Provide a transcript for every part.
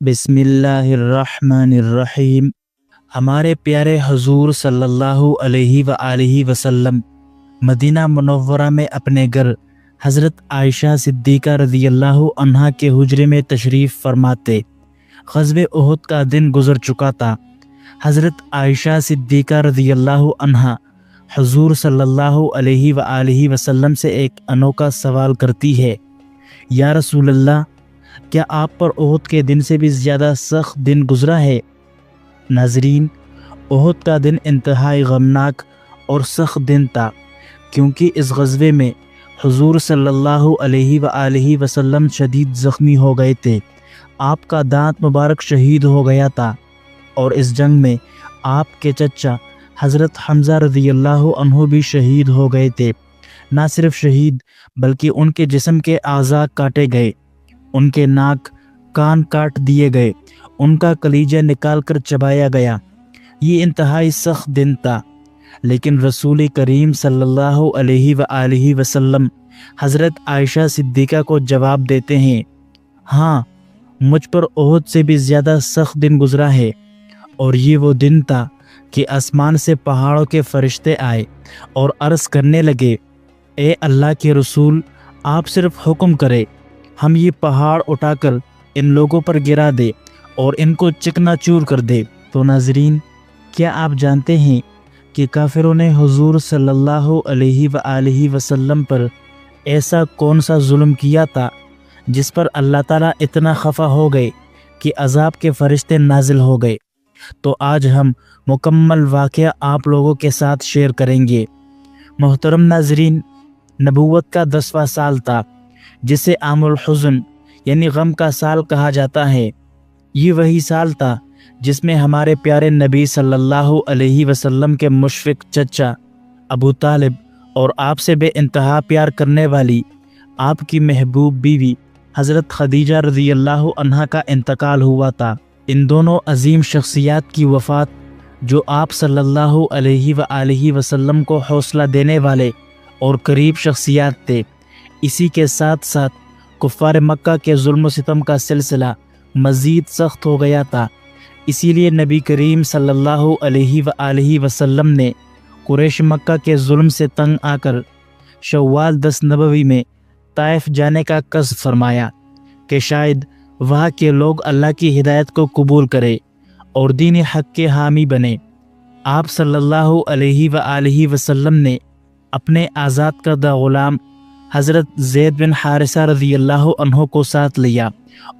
بسم اللہ الرحمن الرحیم۔ ہمارے پیارے حضور صلی اللہ علیہ وآلہ وسلم مدینہ منورہ میں اپنے گھر حضرت عائشہ صدیقہ رضی اللہ عنہا کے حجرے میں تشریف فرماتے۔ غزوہ احد کا دن گزر چکا تھا۔ حضرت عائشہ صدیقہ رضی اللہ عنہا حضور صلی اللہ علیہ وآلہ وسلم سے ایک انوکھا سوال کرتی ہے، یا رسول اللہ، کیا آپ پر احد کے دن سے بھی زیادہ سخت دن گزرا ہے؟ ناظرین، احد کا دن انتہائی غمناک اور سخت دن تھا، کیونکہ اس غزوے میں حضور صلی اللہ علیہ وآلہ وسلم شدید زخمی ہو گئے تھے۔ آپ کا دانت مبارک شہید ہو گیا تھا، اور اس جنگ میں آپ کے چچا حضرت حمزہ رضی اللہ عنہ بھی شہید ہو گئے تھے۔ نہ صرف شہید بلکہ ان کے جسم کے اعضاء کاٹے گئے، ان کے ناک کان کاٹ دیے گئے، ان کا کلیجہ نکال کر چبایا گیا۔ یہ انتہائی سخت دن تھا، لیکن رسول کریم صلی اللہ علیہ وآلہ وسلم حضرت عائشہ صدیقہ کو جواب دیتے ہیں، ہاں، مجھ پر احد سے بھی زیادہ سخت دن گزرا ہے، اور یہ وہ دن تھا کہ آسمان سے پہاڑوں کے فرشتے آئے اور عرض کرنے لگے، اے اللہ کے رسول، آپ صرف حکم کرے، ہم یہ پہاڑ اٹھا کر ان لوگوں پر گرا دے اور ان کو چکنا چور کر دے۔ تو ناظرین، کیا آپ جانتے ہیں کہ کافروں نے حضور صلی اللہ علیہ وآلہ وسلم پر ایسا کون سا ظلم کیا تھا جس پر اللہ تعالیٰ اتنا خفا ہو گئے کہ عذاب کے فرشتے نازل ہو گئے؟ تو آج ہم مکمل واقعہ آپ لوگوں کے ساتھ شیئر کریں گے۔ محترم ناظرین، نبوت کا 10واں سال تھا، جسے عام الحزن یعنی غم کا سال کہا جاتا ہے۔ یہ وہی سال تھا جس میں ہمارے پیارے نبی صلی اللہ علیہ وسلم کے مشفق چچا ابو طالب اور آپ سے بے انتہا پیار کرنے والی آپ کی محبوب بیوی حضرت خدیجہ رضی اللہ عنہا کا انتقال ہوا تھا۔ ان دونوں عظیم شخصیات کی وفات، جو آپ صلی اللہ علیہ وآلہ وسلم کو حوصلہ دینے والے اور قریب شخصیات تھے، اسی کے ساتھ ساتھ کفار مکہ کے ظلم و ستم کا سلسلہ مزید سخت ہو گیا تھا۔ اسی لیے نبی کریم صلی اللہ علیہ وآلہ وسلم نے قریش مکہ کے ظلم سے تنگ آ کر شوال 10 نبوی میں طائف جانے کا قصد فرمایا کہ شاید وہاں کے لوگ اللہ کی ہدایت کو قبول کرے اور دین حق کے حامی بنے۔ آپ صلی اللہ علیہ وآلہ وسلم نے اپنے آزاد کردہ غلام حضرت زید بن حارثہ رضی اللہ عنہ کو ساتھ لیا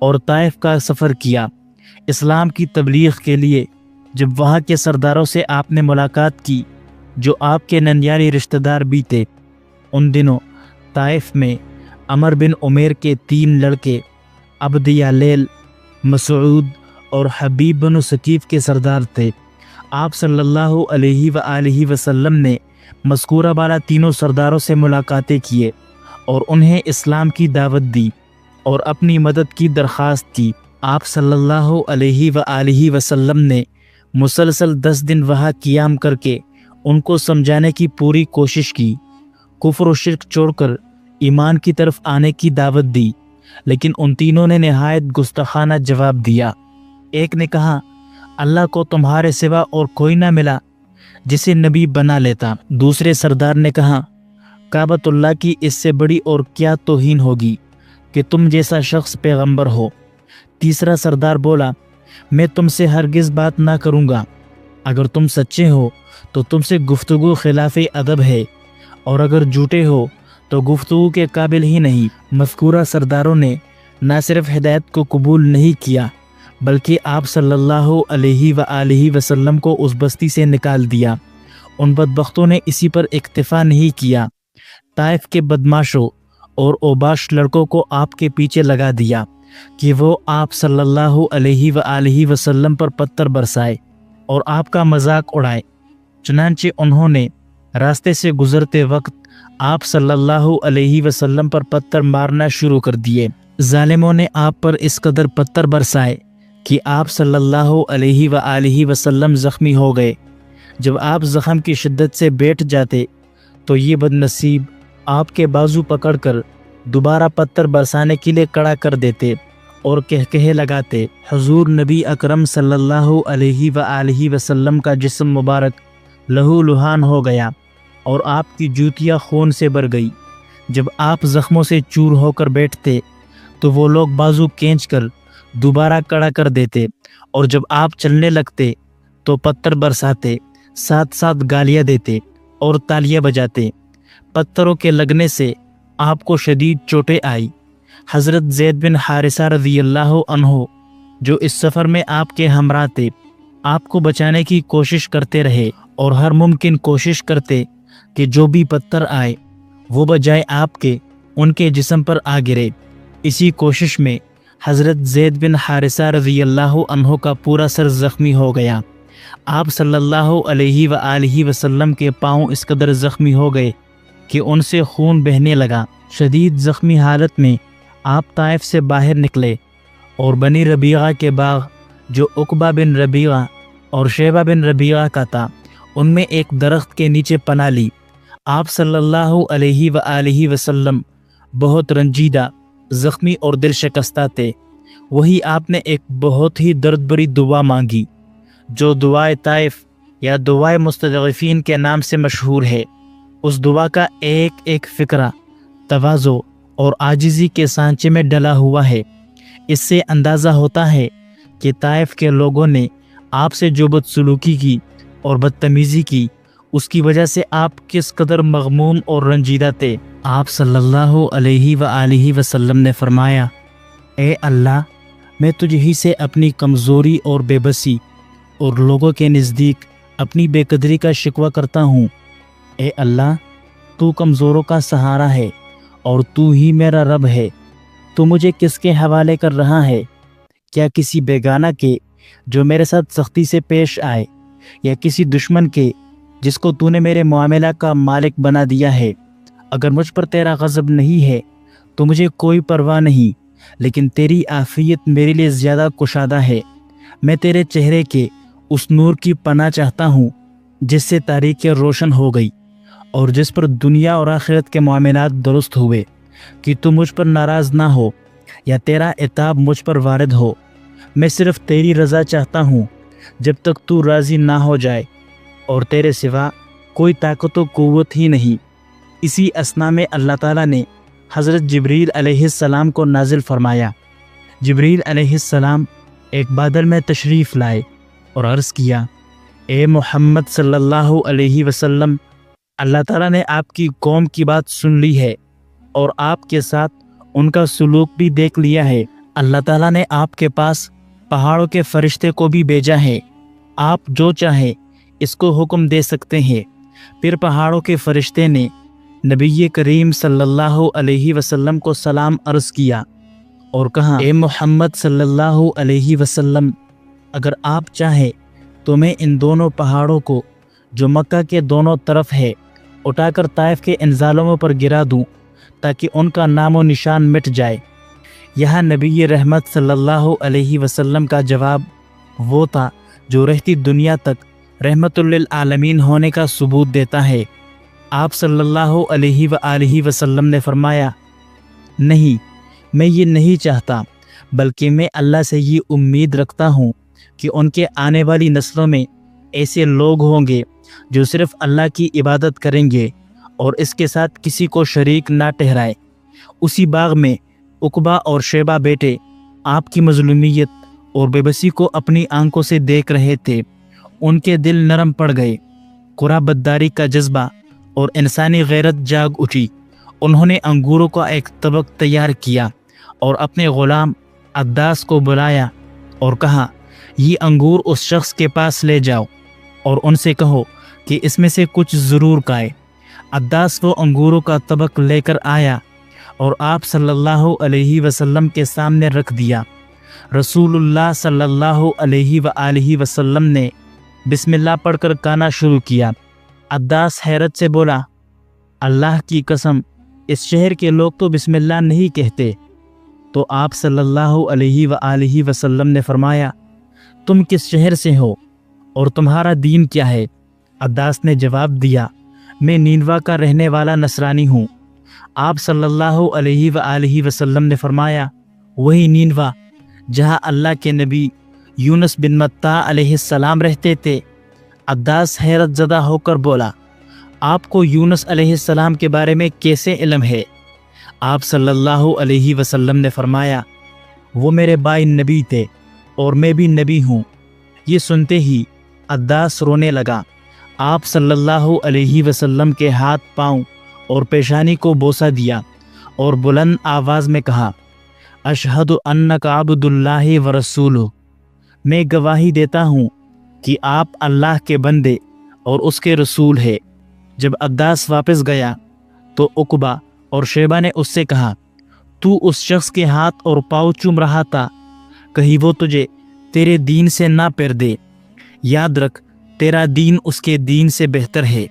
اور طائف کا سفر کیا اسلام کی تبلیغ کے لیے۔ جب وہاں کے سرداروں سے آپ نے ملاقات کی، جو آپ کے ننیالی رشتہ دار بھی تھے، ان دنوں طائف میں عمر بن عمیر کے 3 لڑکے عبد یالیل، مسعود اور حبیب بن ثقیف کے سردار تھے۔ آپ صلی اللہ علیہ وآلہ وسلم نے مذکورہ بالا تینوں سرداروں سے ملاقاتیں کیے اور انہیں اسلام کی دعوت دی اور اپنی مدد کی درخواست کی۔ آپ صلی اللہ علیہ وآلہ وسلم نے مسلسل 10 دن وہاں قیام کر کے ان کو سمجھانے کی پوری کوشش کی، کفر و شرک چھوڑ کر ایمان کی طرف آنے کی دعوت دی، لیکن ان تینوں نے نہایت گستاخانہ جواب دیا۔ ایک نے کہا، اللہ کو تمہارے سوا اور کوئی نہ ملا جسے نبی بنا لیتا۔ دوسرے سردار نے کہا، کعبۃ اللہ کی اس سے بڑی اور کیا توہین ہوگی کہ تم جیسا شخص پیغمبر ہو۔ تیسرا سردار بولا، میں تم سے ہرگز بات نہ کروں گا، اگر تم سچے ہو تو تم سے گفتگو خلاف ادب ہے، اور اگر جھوٹے ہو تو گفتگو کے قابل ہی نہیں۔ مذکورہ سرداروں نے نہ صرف ہدایت کو قبول نہیں کیا، بلکہ آپ صلی اللہ علیہ وآلہ وسلم کو اس بستی سے نکال دیا۔ ان بدبختوں نے اسی پر اکتفا نہیں کیا، طائف کے بدماشوں اور اوباش لڑکوں کو آپ کے پیچھے لگا دیا کہ وہ آپ صلی اللہ علیہ وآلہ وسلم پر پتھر برسائے اور آپ کا مذاق اڑائے۔ چنانچہ انہوں نے راستے سے گزرتے وقت آپ صلی اللہ علیہ وسلم پر پتھر مارنا شروع کر دیے۔ ظالموں نے آپ پر اس قدر پتھر برسائے کہ آپ صلی اللہ علیہ وآلہ وسلم زخمی ہو گئے۔ جب آپ زخم کی شدت سے بیٹھ جاتے تو یہ بد نصیب آپ کے بازو پکڑ کر دوبارہ پتھر برسانے کے لیے کڑا کر دیتے اور کہکہے لگاتے۔ حضور نبی اکرم صلی اللہ علیہ وآلہ وسلم کا جسم مبارک لہو لہان ہو گیا اور آپ کی جوتیاں خون سے بھر گئی۔ جب آپ زخموں سے چور ہو کر بیٹھتے تو وہ لوگ بازو کھینچ کر دوبارہ کڑا کر دیتے، اور جب آپ چلنے لگتے تو پتھر برساتے، ساتھ ساتھ گالیاں دیتے اور تالیاں بجاتے۔ پتھروں کے لگنے سے آپ کو شدید چوٹیں آئی۔ حضرت زید بن حارثہ رضی اللہ عنہ جو اس سفر میں آپ کے ہمراہ تھے، آپ کو بچانے کی کوشش کرتے رہے اور ہر ممکن کوشش کرتے کہ جو بھی پتھر آئے وہ بجائے آپ کے ان کے جسم پر آ گرے۔ اسی کوشش میں حضرت زید بن حارثہ رضی اللہ عنہ کا پورا سر زخمی ہو گیا۔ آپ صلی اللہ علیہ وآلہ وسلم کے پاؤں اس قدر زخمی ہو گئے کہ ان سے خون بہنے لگا۔ شدید زخمی حالت میں آپ طائف سے باہر نکلے اور بنی ربیعہ کے باغ جو عقبہ بن ربیعہ اور شیبہ بن ربیعہ کا تھا ان میں ایک درخت کے نیچے پناہ لی۔ آپ صلی اللہ علیہ وآلہ وسلم بہت رنجیدہ، زخمی اور دل شکستہ تھے۔ وہی آپ نے ایک بہت ہی درد بری دعا مانگی جو دعائے طائف یا دعائے مستضعفین کے نام سے مشہور ہے۔ اس دعا کا ایک ایک فقرہ تواضع اور عاجزی کے سانچے میں ڈلا ہوا ہے۔ اس سے اندازہ ہوتا ہے کہ طائف کے لوگوں نے آپ سے جو بدسلوکی کی اور بدتمیزی کی، اس کی وجہ سے آپ کس قدر مغموم اور رنجیدہ تھے۔ آپ صلی اللہ علیہ وآلہ وسلم نے فرمایا، اے اللہ، میں تجھ ہی سے اپنی کمزوری اور بے بسی اور لوگوں کے نزدیک اپنی بے قدری کا شکوہ کرتا ہوں۔ اے اللہ، تو کمزوروں کا سہارا ہے اور تو ہی میرا رب ہے۔ تو مجھے کس کے حوالے کر رہا ہے؟ کیا کسی بیگانہ کے جو میرے ساتھ سختی سے پیش آئے، یا کسی دشمن کے جس کو تو نے میرے معاملہ کا مالک بنا دیا ہے؟ اگر مجھ پر تیرا غضب نہیں ہے تو مجھے کوئی پرواہ نہیں، لیکن تیری عافیت میرے لیے زیادہ کشادہ ہے۔ میں تیرے چہرے کے اس نور کی پناہ چاہتا ہوں جس سے تاریکی روشن ہو گئی اور جس پر دنیا اور آخرت کے معاملات درست ہوئے، کہ تو مجھ پر ناراض نہ ہو یا تیرا عتاب مجھ پر وارد ہو۔ میں صرف تیری رضا چاہتا ہوں جب تک تو راضی نہ ہو جائے، اور تیرے سوا کوئی طاقت و قوت ہی نہیں۔ اسی اثنا میں اللہ تعالیٰ نے حضرت جبریل علیہ السلام کو نازل فرمایا۔ جبریل علیہ السلام ایک بادل میں تشریف لائے اور عرض کیا، اے محمد صلی اللہ علیہ وسلم، اللہ تعالیٰ نے آپ کی قوم کی بات سن لی ہے اور آپ کے ساتھ ان کا سلوک بھی دیکھ لیا ہے۔ اللہ تعالیٰ نے آپ کے پاس پہاڑوں کے فرشتے کو بھی بھیجا ہے۔ آپ جو چاہیں اس کو حکم دے سکتے ہیں۔ پھر پہاڑوں کے فرشتے نے نبی کریم صلی اللہ علیہ وسلم کو سلام عرض کیا اور کہا، اے محمد صلی اللہ علیہ وسلم، اگر آپ چاہیں تو میں ان دونوں پہاڑوں کو جو مکہ کے دونوں طرف ہے اٹھا کر طائف کے ان ظالموں پر گرا دوں تاکہ ان کا نام و نشان مٹ جائے۔ یہاں نبی رحمت صلی اللہ علیہ وسلم کا جواب وہ تھا جو رہتی دنیا تک رحمت للعالمین ہونے کا ثبوت دیتا ہے۔ آپ صلی اللہ علیہ وآلہ وسلم نے فرمایا، نہیں، میں یہ نہیں چاہتا، بلکہ میں اللہ سے یہ امید رکھتا ہوں کہ ان کے آنے والی نسلوں میں ایسے لوگ ہوں گے جو صرف اللہ کی عبادت کریں گے اور اس کے ساتھ کسی کو شریک نہ ٹھہرائے۔ اسی باغ میں عقبہ اور شیبہ بیٹے آپ کی مظلومیت اور بے بسی کو اپنی آنکھوں سے دیکھ رہے تھے۔ ان کے دل نرم پڑ گئے، قرا بدداری کا جذبہ اور انسانی غیرت جاگ اٹھی۔ انہوں نے انگوروں کا ایک طبق تیار کیا اور اپنے غلام عداس کو بلایا اور کہا، یہ انگور اس شخص کے پاس لے جاؤ اور ان سے کہو کہ اس میں سے کچھ ضرور کھائے۔ عداس وہ انگوروں کا طبق لے کر آیا اور آپ صلی اللہ علیہ وسلم کے سامنے رکھ دیا۔ رسول اللہ صلی اللہ علیہ وآلہ وسلم نے بسم اللہ پڑھ کر کھانا شروع کیا۔ عداس حیرت سے بولا، اللہ کی قسم، اس شہر کے لوگ تو بسم اللہ نہیں کہتے۔ تو آپ صلی اللہ علیہ وآلہ وسلم نے فرمایا، تم کس شہر سے ہو اور تمہارا دین کیا ہے؟ عداس نے جواب دیا، میں نینوا کا رہنے والا نصرانی ہوں۔ آپ صلی اللہ علیہ وآلہ وسلم نے فرمایا، وہی نینوا جہاں اللہ کے نبی یونس بن متیٰ علیہ السلام رہتے تھے۔ عداس حیرت زدہ ہو کر بولا، آپ کو یونس علیہ السلام کے بارے میں کیسے علم ہے؟ آپ صلی اللہ علیہ وسلم نے فرمایا، وہ میرے بھائی نبی تھے اور میں بھی نبی ہوں۔ یہ سنتے ہی عداس رونے لگا۔ آپ صلی اللہ علیہ وسلم کے ہاتھ پاؤں اور پیشانی کو بوسہ دیا اور بلند آواز میں کہا، اشہد انک عبد اللہ ورسولہ، میں گواہی دیتا ہوں کہ آپ اللہ کے بندے اور اس کے رسول ہے۔ جب عداس واپس گیا تو عقبہ اور شیبہ نے اس سے کہا، تو اس شخص کے ہاتھ اور پاؤں چوم رہا تھا، کہیں وہ تجھے تیرے دین سے نہ پھیر دے۔ یاد رکھ، تیرا دین اس کے دین سے بہتر ہے۔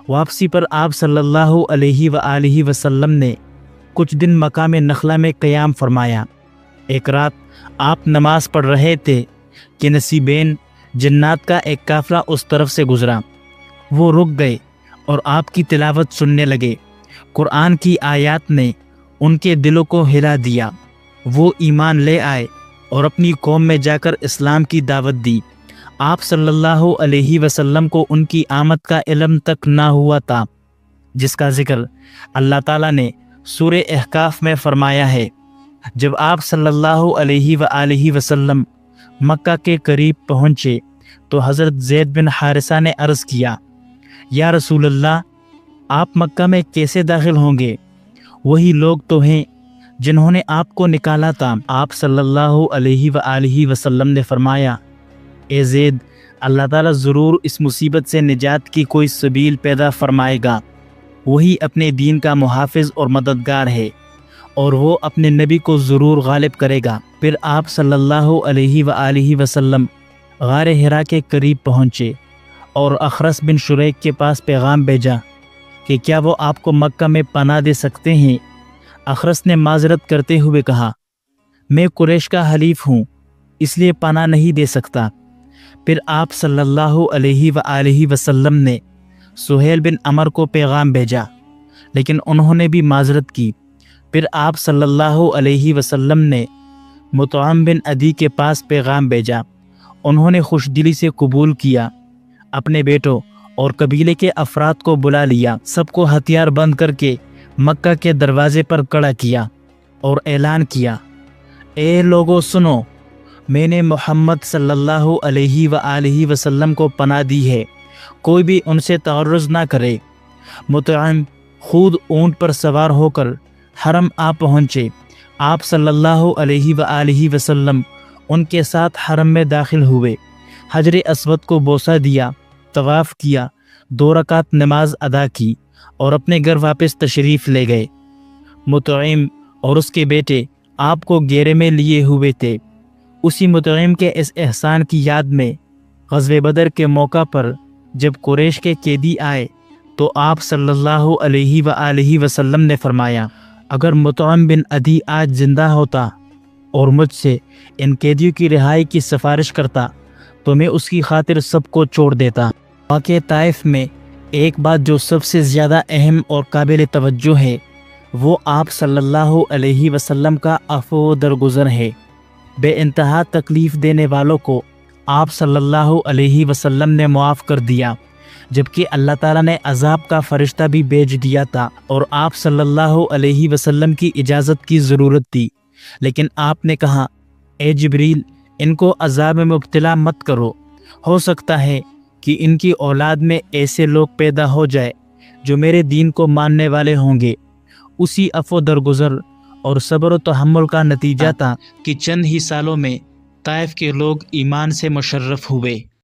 واپسی پر آپ صلی اللہ علیہ وآلہ وسلم نے کچھ دن مقام نخلہ میں قیام فرمایا۔ ایک رات آپ نماز پڑھ رہے تھے کہ نصیبین جنات کا ایک قافلہ اس طرف سے گزرا۔ وہ رک گئے اور آپ کی تلاوت سننے لگے۔ قرآن کی آیات نے ان کے دلوں کو ہلا دیا۔ وہ ایمان لے آئے اور اپنی قوم میں جا کر اسلام کی دعوت دی۔ آپ صلی اللہ علیہ وسلم کو ان کی آمد کا علم تک نہ ہوا تھا، جس کا ذکر اللہ تعالیٰ نے سورہ احقاف میں فرمایا ہے۔ جب آپ صلی اللہ علیہ وآلہ وسلم مکہ کے قریب پہنچے تو حضرت زید بن حارثہ نے عرض کیا، یا رسول اللہ، آپ مکہ میں کیسے داخل ہوں گے؟ وہی لوگ تو ہیں جنہوں نے آپ کو نکالا تھا۔ آپ صلی اللہ علیہ وآلہ وسلم نے فرمایا، اے زید، اللہ تعالیٰ ضرور اس مصیبت سے نجات کی کوئی سبیل پیدا فرمائے گا۔ وہی اپنے دین کا محافظ اور مددگار ہے اور وہ اپنے نبی کو ضرور غالب کرے گا۔ پھر آپ صلی اللہ علیہ وآلہ وسلم غار حرا کے قریب پہنچے اور اخرس بن شریک کے پاس پیغام بھیجا کہ کیا وہ آپ کو مکہ میں پناہ دے سکتے ہیں؟ اخرس نے معذرت کرتے ہوئے کہا، میں قریش کا حلیف ہوں، اس لیے پناہ نہیں دے سکتا۔ پھر آپ صلی اللہ علیہ وآلہ وسلم نے سہیل بن عمر کو پیغام بھیجا، لیکن انہوں نے بھی معذرت کی۔ پھر آپ صلی اللہ علیہ وسلم نے مطعم بن عدی کے پاس پیغام بھیجا۔ انہوں نے خوش دلی سے قبول کیا، اپنے بیٹوں اور قبیلے کے افراد کو بلا لیا، سب کو ہتھیار بند کر کے مکہ کے دروازے پر کھڑا کیا اور اعلان کیا، اے لوگو سنو، میں نے محمد صلی اللہ علیہ وآلہ وسلم کو پناہ دی ہے، کوئی بھی ان سے تعرض نہ کرے۔ مطعم خود اونٹ پر سوار ہو کر حرم آ پہنچے۔ آپ صلی اللہ علیہ وآلہ وسلم ان کے ساتھ حرم میں داخل ہوئے، حجر اسود کو بوسہ دیا، طواف کیا، 2 رکعت نماز ادا کی اور اپنے گھر واپس تشریف لے گئے۔ مطعم اور اس کے بیٹے آپ کو گھیرے میں لیے ہوئے تھے۔ اسی مطعم کے اس احسان کی یاد میں غزوہ بدر کے موقع پر جب قریش کے قیدی آئے تو آپ صلی اللہ علیہ وآلہ وسلم نے فرمایا، اگر مطعم بن عدی آج زندہ ہوتا اور مجھ سے ان قیدیوں کی رہائی کی سفارش کرتا تو میں اس کی خاطر سب کو چھوڑ دیتا۔ واقعہ طائف میں ایک بات جو سب سے زیادہ اہم اور قابل توجہ ہے وہ آپ صلی اللہ علیہ وسلم کا عفو و درگزر ہے۔ بے انتہا تکلیف دینے والوں کو آپ صلی اللہ علیہ وسلم نے معاف کر دیا، جبکہ اللہ تعالیٰ نے عذاب کا فرشتہ بھی بھیج دیا تھا اور آپ صلی اللہ علیہ وسلم کی اجازت کی ضرورت تھی، لیکن آپ نے کہا، اے جبریل، ان کو عذاب میں مبتلا مت کرو، ہو سکتا ہے کہ ان کی اولاد میں ایسے لوگ پیدا ہو جائے جو میرے دین کو ماننے والے ہوں گے۔ اسی عفو درگزر اور صبر و تحمل کا نتیجہ تھا کہ چند ہی سالوں میں طائف کے لوگ ایمان سے مشرف ہوئے۔